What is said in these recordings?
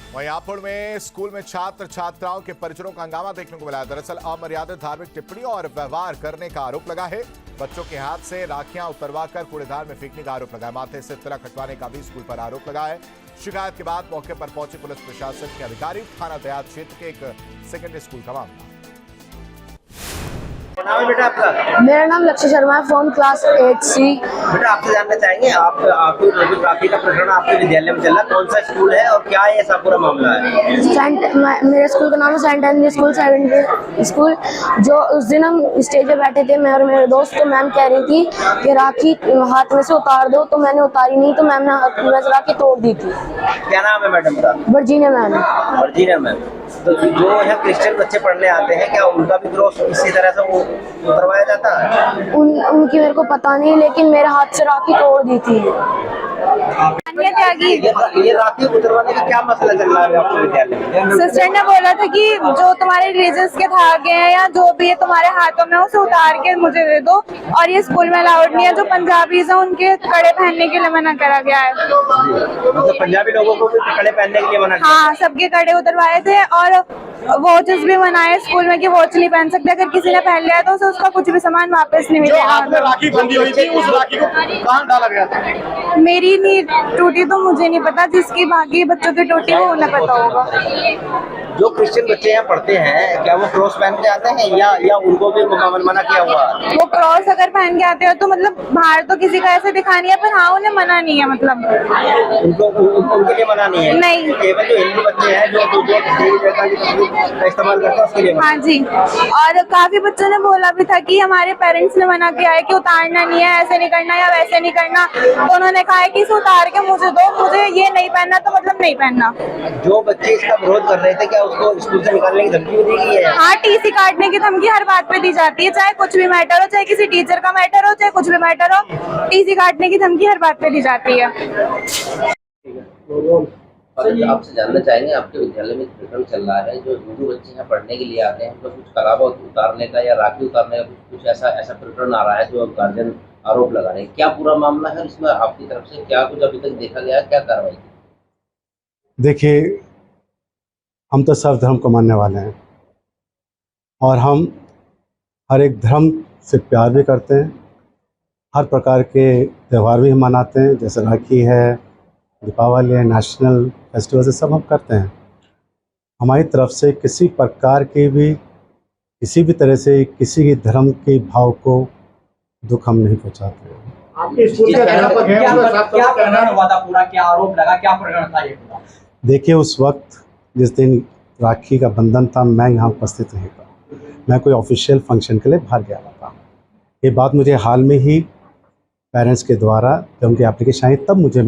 वहीं हापुड़ में स्कूल में छात्र छात्राओं के परिजनों का हंगामा देखने को मिला। दरअसल अमर्यादित धार्मिक टिप्पणी और व्यवहार करने का आरोप लगा है। बच्चों के हाथ से राखियां उतरवाकर कूड़ेदान में फेंकने का आरोप लगा है। माथे से तिलक हटवाने का भी स्कूल पर आरोप लगा है। शिकायत के बाद मौके पर पहुंचे पुलिस प्रशासन के अधिकारी। थाना दयाल क्षेत्र के एक सेकेंडरी स्कूल का मामला। नाम है बेटा आपका? मेरा नाम लक्ष्य शर्मा है, फ्रॉम क्लास 8C। बेटा आपसे जानना चाहेंगे आपकी राखी का प्रकरण आपके विद्यालय में चल रहा है, कौन सा स्कूल है और क्या ऐसा पूरा मामला है? मेरे स्कूल का नाम है Saint Anthony school, secondary school. जो उस दिन हम स्टेज पे बैठे थे, मैं और मेरे दोस्त, तो मैम कह रही थी कि राखी हाथ में से उतार दो, तो मैंने उतारी नहीं, तो मैम ने हाथ में से राखी तोड़ दी थी। क्या नाम है मैडम का? Virginia ma'am. Virginia ma'am. तो जो है क्रिश्चियन बच्चे पढ़ने आते हैं, क्या उनका भी क्रॉस इसी तरह से वो उतरवाया जाता है? उनकी मेरे को पता नहीं, लेकिन मेरे हाथ से राखी तोड़ दी थी। ये राखी उतरवाने का क्या मसला चल रहा है आपके विद्यालय में? सिस्टर ने बोला था कि जो तुम्हारे रिलीजियस के धागे हैं या जो भी है तुम्हारे हाथों में, उसे उतार के मुझे दे दो, और ये स्कूल में अलाउड नहीं है। जो पंजाबीज हैं उनके कड़े पहनने के लिए मना करा गया है। मतलब पंजाबी लोगों को भी कड़े पहनने के लिए मना किया? हाँ, सबके कड़े उतरवाए थे और वॉचेस भी मनाए स्कूल में कि वॉच नहीं पहन सकते। अगर किसी ने पहन लिया तो उसे उसका कुछ भी सामान वापस नहीं मिलेगा। हाथ में राखी बंधी हुई थी, उस राखी को कहाँ डाला गया था? मेरी नहीं टूटी तो मुझे नहीं पता, जिसकी बाकी बच्चों की टूटी वो उन्हें पता होगा। जो क्रिश्चियन बच्चे यहाँ पढ़ते हैं, क्या वो क्रॉस पहन के आते हैं या उनको भी मना किया हुआ? वो क्रॉस अगर पहन के आते हो तो मतलब बाहर तो किसी का ऐसे दिखानी है, पर हाँ उन्हें मना नहीं है। मतलब उनके लिए मना नहीं है? नहीं, केवल जो हिंदू बच्चे हैं जो का इस्तेमाल करते हैं उसके लिए? हाँ जी। और काफी बच्चों ने बोला भी था कि हमारे पेरेंट्स ने मना किया है कि उतारना नहीं है, ऐसे नहीं करना या वैसे नहीं करना, तो उन्होंने कहा है कि इसे उतार के मुझे दो, मुझे ये नहीं पहनना तो मतलब नहीं पहनना। जो बच्चे इसका विरोध कर रहे थे, क्या उसको स्कूल से निकालने की धमकी दी गई है? हाँ, टीसी काटने की धमकी हर बात पे दी जाती है, चाहे कुछ भी मैटर हो, चाहे किसी टीचर का मैटर हो, चाहे कुछ भी मैटर हो, टीसी काटने की धमकी हर बात पे दी जाती है। आपसे जानना चाहेंगे, आपके विद्यालय में प्रकरण चल रहा है, जो हिंदू बच्चे यहाँ पढ़ने के लिए आते हैं, उनको कुछ कलावा उतारने का या राखी उतारने का कुछ ऐसा प्रकरण आ रहा है जो गार्जियन आरोप लगा रहे हैं। क्या पूरा मामला है? इसमें आपकी तरफ से क्या कुछ अभी तक देखा गया, क्या कार्रवाई की? देखिए, हम तो सर्व धर्म को मानने वाले हैं और हम हर एक धर्म से प्यार भी करते हैं। हर प्रकार के त्यौहार भी हम मनाते हैं, जैसे राखी है, दीपावली है, नेशनल फेस्टिवल है, सब हम करते हैं। हमारी तरफ से किसी प्रकार की भी, किसी भी तरह से किसी भी धर्म के भाव को दुख हम नहीं पहुंचाते हैं। आपके स्कूल के अध्यापक हैं, उनका साफ क्या प्रकरण हुआ था पूरा, क्या आरोप लगा, क्या प्रकरण था ये पूरा? देखिए, उस वक्त जिस दिन राखी का बंधन था, मैं यहाँ उपस्थित नहीं था। मैं कोई ऑफिशियल फंक्शन के लिए बाहर गया था। ये बात मुझे हाल में ही पेरेंट्स के द्वारा जब उनकी एप्लीकेशन आई तब मुझे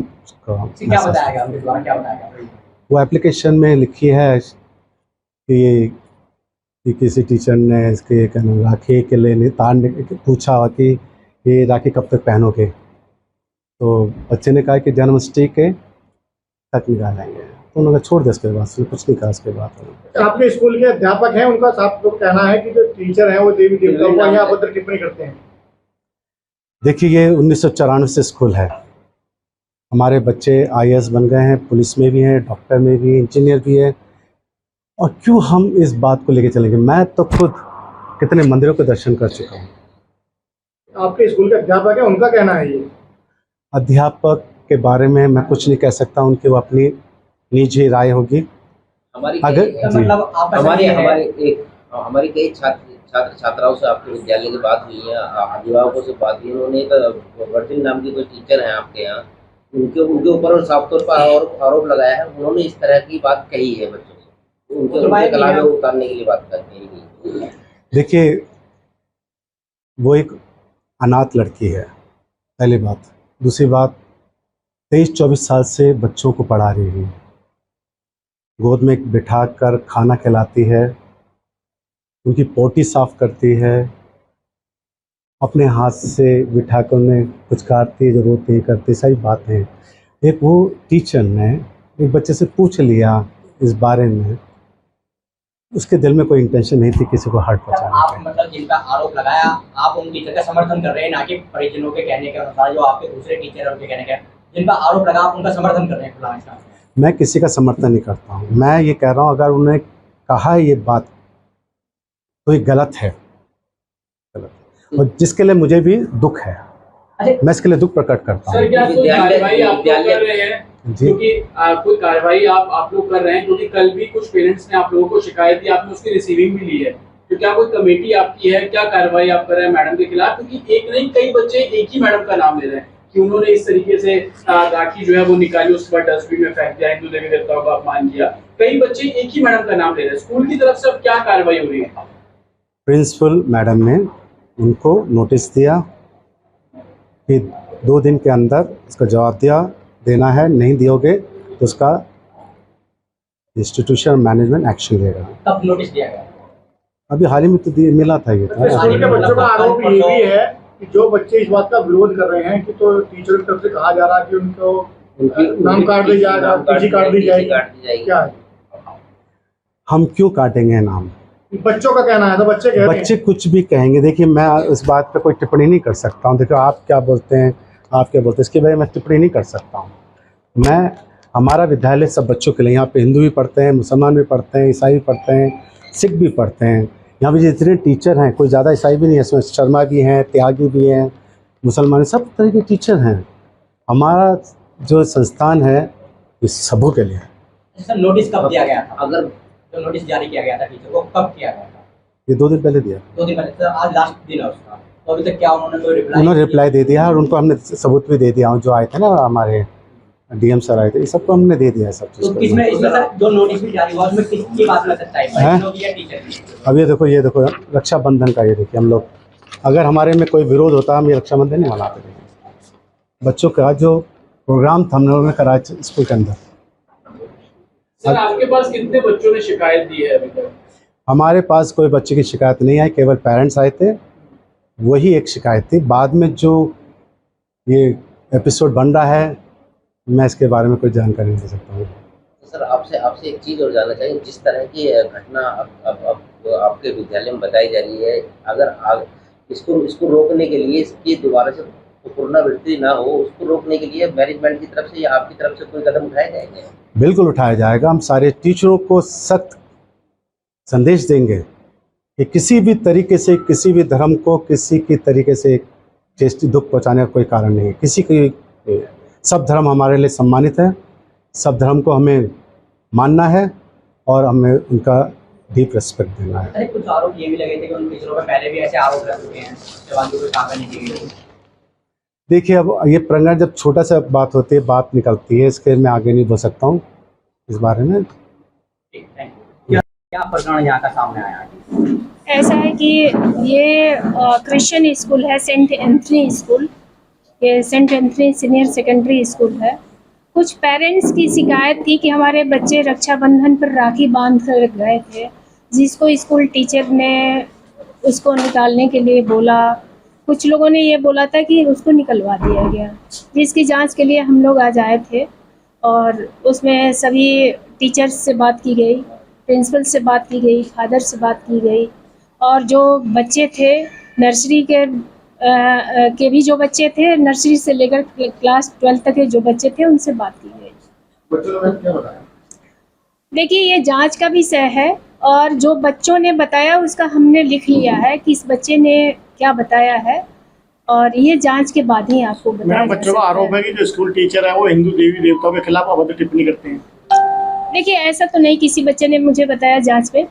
क्या बताया गया, उनके द्वारा क्या बताया गया? वो एप्लीकेशन में लिखी है कि किसी टीचर ने इसके राखी के लिए पूछा कि ये राखी कब तक पहनोगे, तो बच्चे ने कहा कि जन्माष्टमी के तक निकालेंगे, तो उन्होंने छोड़ दिया। इसके बाद कुछ नहीं कहा। इसके बाद आपके स्कूल के अध्यापक हैं, उनका साफ कहना है कि जो टीचर हैं वो देवी देवताओं को यहाँ अभद्र टिप्पणी करते हैं। देखिए, ये 1994 से स्कूल है। हमारे बच्चे IAS बन गए हैं, पुलिस में भी हैं, डॉक्टर में भी, इंजीनियर भी है, और क्यों हम इस बात को लेके चलेंगे? मैं तो खुद कितने मंदिरों के दर्शन कर चुका हूँ। आपके स्कूल के अध्यापक है, उनका कहना है ये। अध्यापक के बारे में मैं कुछ नहीं कह सकता, उनकी वो अपनी निजी राय होगी। हमारी कई छात्र छात्राओं से आपके विद्यालय की बात हुई है, अभिभावकों से बात हुई, उन्होंने वर्जिन नाम की कोई टीचर हैं आपके यहाँ, उनके ऊपर साफ तौर पर आरोप लगाया है। उन्होंने इस तरह की बात कही है बच्चों से, उनके कलावे उतारने के लिए बात कही गई। देखिए, वो एक अनाथ लड़की है, पहली बात। दूसरी बात, 23-24 साल से बच्चों को पढ़ा रही है, गोद में बिठा कर खाना खिलाती है, उनकी पोटी साफ करती है, अपने हाथ से बिठा कर उन्हें कुछ काटती है, जो रोती है, करती, सारी बातें। एक वो टीचर ने एक बच्चे से पूछ लिया इस बारे में, उसके दिल में कोई इंटेंशन नहीं थी किसी को हर्ट पहुंचाने आप मतलब जिनका आरोप लगाया, आप उन टीचर का समर्थन कर रहे हैं, ना कि परिजनों के कहने के अनुसार जो आपके दूसरे टीचर हैं उनके कहने के, जिनका आरोप लगा आप उनका समर्थन कर रहे हैं? मैं किसी का समर्थन नहीं करता हूँ। मैं ये कह रहा हूँ अगर उन्होंने कहा है ये बात तो ये गलत है, और जिसके लिए मुझे भी दुख है, मैं इसके लिए दुख प्रकट करता हूँ। सर, क्या कोई कार्रवाई आप लोग कर रहे हैं? जी। क्योंकि कोई कार्रवाई आप लोग कर रहे हैं, क्योंकि कल भी कुछ पेरेंट्स ने आप लोगों को शिकायत दी, आपने उसकी रिसीविंग भी ली है, तो क्या कोई कमेटी आपकी है, क्या कार्रवाई आप कर रहे हैं मैडम के खिलाफ? क्योंकि एक नहीं कई बच्चे एक ही मैडम का नाम ले रहे हैं कि उन्होंने इस तरीके से राखी जो है वो निकाली, उसके बाद डस्टबिन में फेंक दिया, हिंदू देवी देवताओं का अपमान किया। कई बच्चे एक ही मैडम का नाम ले रहे हैं, स्कूल की तरफ से अब क्या कार्रवाई हो रही है? प्रिंसिपल मैडम ने उनको नोटिस दिया कि 2 दिन के अंदर इसका जवाब देना है, नहीं दियोगे तो उसका इंस्टीट्यूशन मैनेजमेंट एक्शन लेगा। कब नोटिस दिया गया? अभी हाल ही में तो मिला था ये था। स्कूल के बच्चों का आरोप ये भी है कि जो बच्चे इस बात का विरोध कर रहे हैं कि तो टीचर की तरफ से कहा जा रहा है कि उनको नाम काट दी जाएगा, पीजी काट दी जाएगी, क्या है? हम क्यों काटेंगे नाम? बच्चों का कहना है, तो बच्चे कह रहे हैं। बच्चे कुछ भी कहेंगे। देखिए, मैं इस बात पे कोई टिप्पणी नहीं कर सकता हूँ। देखो, आप क्या बोलते हैं, इसके बारे में मैं टिप्पणी नहीं कर सकता हूँ। हमारा विद्यालय सब बच्चों के लिए, यहाँ पे हिंदू भी पढ़ते हैं, मुसलमान भी पढ़ते हैं, ईसाई भी पढ़ते हैं, सिख भी पढ़ते हैं। यहाँ पे जितने टीचर हैं, कोई ज़्यादा ईसाई भी नहीं है, इसमें शर्मा भी हैं, त्यागी भी हैं, मुसलमान, सब तरह के टीचर हैं। हमारा जो संस्थान है ये सबों के लिए है। सर, नोटिस कब दिया गया था? अगर जो नोटिस जारी किया गया था टीचर को, कब किया गया था? ये 2 दिन पहले दिया। 2 दिन पहले। तो आज लास्ट दिन है उसका, तो अभी तक क्या उन्होंने रिप्लाई दे दिया, और उनको हमने सबूत भी दे दिया। जो आए थे ना, हमारे डीएम सर आए थे, ये सबको हमने दे दिया है सब चीज़। तो इसमें सर जो नोटिस भी जारी हुआ उसमें किसकी बात में सच्चाई है, बच्चों की या टीचर की? अब ये देखो रक्षाबंधन का, ये देखिए, हम लोग अगर हमारे में कोई विरोध होता हम ये रक्षाबंधन नहीं मनाते थे। बच्चों का जो प्रोग्राम था हम लोगों ने कराया स्कूल के अंदर। सर, आपके पास कितने बच्चों ने शिकायत दी है अभी तक? हमारे पास कोई बच्चे की शिकायत नहीं आई, केवल पेरेंट्स आए थे, वही एक शिकायत थी। बाद में जो ये एपिसोड बन रहा है, मैं इसके बारे में कोई जानकारी नहीं दे सकता हूँ। सर, आपसे एक चीज़ और जानना चाहिए, जिस तरह की घटना अब आपके विद्यालय में बताई जा रही है, अगर इसको रोकने के लिए, इसकी दोबारा से पुनरावृत्ति ना हो, उसको रोकने के लिए मैनेजमेंट की तरफ से या आपकी तरफ से कोई कदम उठाए जाएंगे? बिल्कुल उठाया जाएगा। हम सारे टीचरों को सख्त संदेश देंगे कि किसी भी तरीके से, किसी भी धर्म को किसी की तरीके से टेस्टी दुख पहुंचाने का कोई कारण नहीं है। किसी की, सब धर्म हमारे लिए सम्मानित है, सब धर्म को हमें मानना है और हमें उनका डीप रिस्पेक्ट देना है। कुछ आरोप ये भी लगे थे कि उन टीचरों पर पहले भी ऐसे आरोप लग चुके हैं, जवान कोई कार्रवाई नहीं की गई। देखिए, अब ये प्रकरण जब छोटा सा बात होती है, बात निकलती है, इसके मैं आगे नहीं बोल सकता हूँ इस बारे में। क्या प्रकरण यहाँ का सामने आया? ऐसा है कि ये क्रिश्चियन स्कूल है, सेंट एंथनी स्कूल। ये Saint Anthony senior secondary school है। कुछ पेरेंट्स की शिकायत थी कि हमारे बच्चे रक्षाबंधन पर राखी बांध कर गए थे, जिसको स्कूल टीचर ने उसको निकालने के लिए बोला। कुछ लोगों ने ये बोला था कि उसको निकलवा दिया गया, जिसकी जांच के लिए हम लोग आज आए थे। और उसमें सभी टीचर्स से बात की गई, प्रिंसिपल से बात की गई, फादर से बात की गई, और जो बच्चे थे नर्सरी के भी जो बच्चे थे, नर्सरी से लेकर क्लास 12 तक के जो बच्चे थे, उनसे बात की गई। बच्चों ने क्या बताया? देखिए, ये जांच का विषय है, और जो बच्चों ने बताया उसका हमने लिख लिया है कि इस बच्चे ने क्या बताया है, और ये जांच के बाद ही आपको बताया। बच्चों का आरोप है कि जो स्कूल टीचर है वो हिंदू देवी देवताओं के खिलाफ अभद्र टिप्पणी करते हैं। देखिए, ऐसा तो नहीं, किसी बच्चे ने मुझे बताया जांच में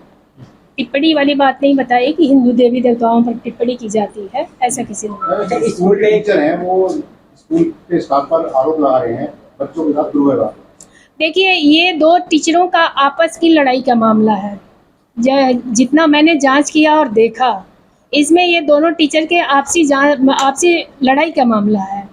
टिप्पणी वाली बात नहीं बताई कि हिंदू देवी देवताओं पर टिप्पणी की जाती है, ऐसा किसी ने। स्कूल के टीचर हैं, वो स्कूल के स्टाफ पर आरोप लगा रहे हैं बच्चों के साथ दुर्व्यवहार। देखिए, ये 2 टीचरों का आपस की लड़ाई का मामला है। जितना मैंने जांच किया और देखा, इसमें ये दोनों टीचर के आपसी लड़ाई का मामला है,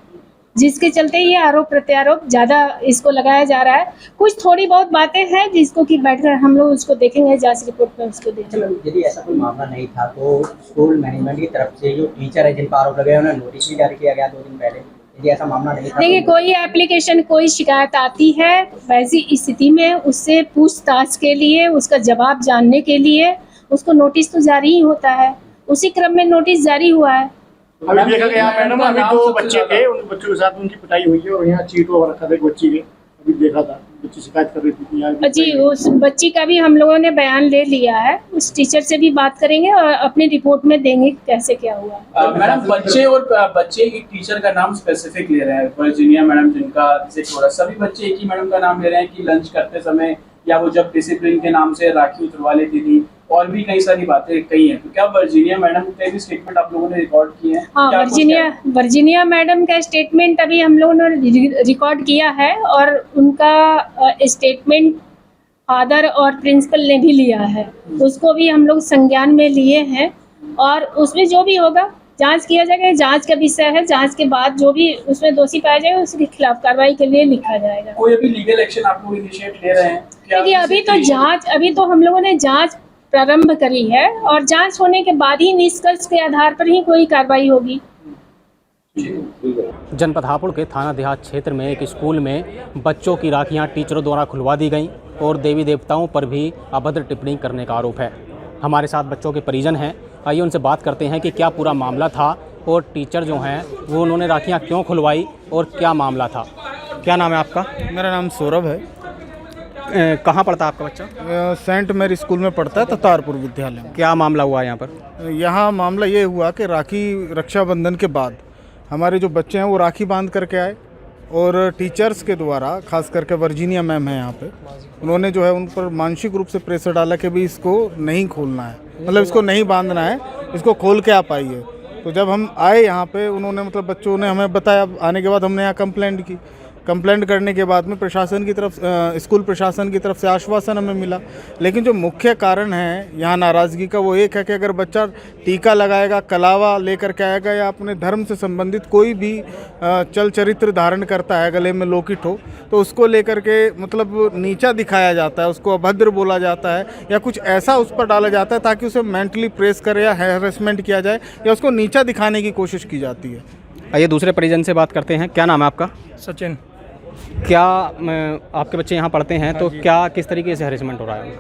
जिसके चलते ये आरोप प्रत्यारोप ज़्यादा इसको लगाया जा रहा है। कुछ थोड़ी बहुत बातें हैं जिसको कि बैठकर हम लोग उसको देखेंगे, जांच रिपोर्ट में उसको देखेंगे। यदि ऐसा कोई मामला नहीं था तो स्कूल मैनेजमेंट की तरफ से जो टीचर है जिनका आरोप लगे, उन्हें नोटिस भी जारी किया गया 2 दिन पहले। यदि ऐसा मामला नहीं था, देखिए, कोई एप्लीकेशन, कोई शिकायत आती है, वैसी स्थिति में उससे पूछताछ के लिए, उसका जवाब जानने के लिए उसको नोटिस तो जारी ही होता है। उसी क्रम में नोटिस जारी हुआ है। अभी देखा गया मैडम, अभी 2 बच्चे थे, उन बच्चों के साथ उनकी पिटाई हुई है और यहाँ चीट वगैरह रखा था एक बच्ची के, भी देखा था, बच्ची शिकायत कर रही थी कि यहाँ जी उस बच्ची का भी हम लोगों ने बयान ले लिया है, उस टीचर से भी बात करेंगे और अपनी रिपोर्ट में देंगे कैसे क्या हुआ। मैडम बच्चे एक टीचर का नाम स्पेसिफिक ले रहे हैं, वर्जीनिया मैडम जिनका सभी बच्चे एक ही मैडम का नाम ले रहे हैं कि लंच करते समय या वो जब डिसिप्लिन के नाम से राखी उतरवा लेती थी, और भी कई सारी बातें कही हैं। तो क्या वर्जीनिया मैडम के भी स्टेटमेंट आप लोगों ने रिकॉर्ड किए हैं? हाँ, वर्जीनिया मैडम का स्टेटमेंट अभी हम लोगों ने रिकॉर्ड किया है और उनका स्टेटमेंट फादर और प्रिंसिपल ने भी लिया है, उसको भी हम लोग संज्ञान में लिए हैं और उसमें जो भी होगा जांच किया जाएगा। जांच का विषय है, जांच के बाद जो भी उसमें दोषी पाया जाएगा उसके खिलाफ कार्रवाई के लिए लिखा जाएगा। कोई अभी लीगल एक्शन आप लोग इनिशिएट ले रहे हैं? क्योंकि अभी तो हम लोगों ने जांच प्रारंभ करी है और जांच होने के बाद ही निष्कर्ष के आधार पर ही कोई कार्रवाई होगी। जनपद हापुड़ के थाना देहात क्षेत्र में एक स्कूल में बच्चों की राखियां टीचरों द्वारा खुलवा दी गईं और देवी देवताओं पर भी अभद्र टिप्पणी करने का आरोप है। हमारे साथ बच्चों के परिजन हैं, आइए उनसे बात करते हैं कि क्या पूरा मामला था और टीचर जो हैं वो उन्होंने राखियां क्यों खुलवाई और क्या मामला था। क्या नाम है आपका? मेरा नाम सौरभ है। कहाँ पढ़ता है आपका बच्चा? सेंट मेरी स्कूल में पढ़ता है, ततारपुर विद्यालय में। क्या मामला हुआ यहाँ पर? यहाँ मामला ये हुआ कि राखी रक्षाबंधन के बाद हमारे जो बच्चे हैं वो राखी बांध करके आए और टीचर्स के द्वारा, खास करके वर्जीनिया मैम है यहाँ पे, उन्होंने जो है उन पर मानसिक रूप से प्रेशर डाला कि भी इसको नहीं खोलना है, मतलब इसको नहीं बांधना है, इसको खोल के आप आइए। तो जब हम आए यहाँ पे, उन्होंने मतलब बच्चों ने हमें बताया, आने के बाद हमने यहाँ कंप्लेंट की। कंप्लेंट करने के बाद में प्रशासन की तरफ, स्कूल प्रशासन की तरफ से आश्वासन हमें मिला, लेकिन जो मुख्य कारण है यहाँ नाराज़गी का वो एक है कि अगर बच्चा टीका लगाएगा, कलावा लेकर के आएगा या अपने धर्म से संबंधित कोई भी चल चरित्र धारण करता है, गले में लोकेट हो, तो उसको लेकर के मतलब नीचा दिखाया जाता है, उसको अभद्र बोला जाता है या कुछ ऐसा उस पर डाला जाता है ताकि उसे मेंटली प्रेस करे या हैरेसमेंट किया जाए या उसको नीचा दिखाने की कोशिश की जाती है। आइए दूसरे परिजन से बात करते हैं। क्या नाम है आपका? सचिन। क्या आपके बच्चे यहाँ पढ़ते हैं तो क्या किस तरीके से हैरेसमेंट हो रहा है?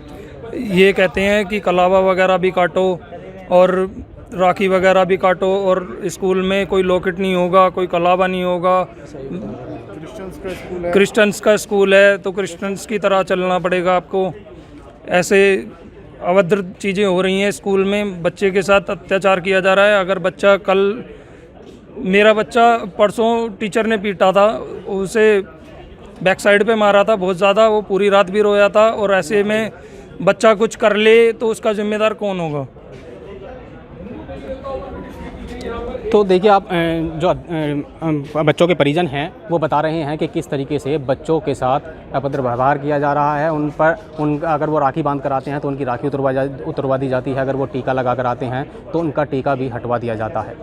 ये कहते हैं कि कलावा वगैरह भी काटो और राखी वगैरह भी काटो और स्कूल में कोई लॉकेट नहीं होगा, कोई कलावा नहीं होगा। क्रिश्चियंस का स्कूल है तो क्रिश्चियंस की तरह चलना पड़ेगा आपको। ऐसे अभद्र चीज़ें हो रही हैं स्कूल में, बच्चे के साथ अत्याचार किया जा रहा है। अगर बच्चा मेरा बच्चा परसों टीचर ने पीटा था, उसे बैक साइड पे मारा था बहुत ज़्यादा, वो पूरी रात भी रोया था। और ऐसे में बच्चा कुछ कर ले तो उसका जिम्मेदार कौन होगा? तो देखिए, आप जो बच्चों के परिजन हैं वो बता रहे हैं कि किस तरीके से बच्चों के साथ अभद्र व्यवहार किया जा रहा है। अगर वो राखी बांध कर आते हैं तो उनकी राखी उतरवा दी जाती है, अगर वो टीका लगा कर आते हैं तो उनका टीका भी हटवा दिया जाता है।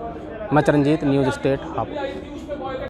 मैं चरणजीत, न्यूज़ स्टेट हापुड़।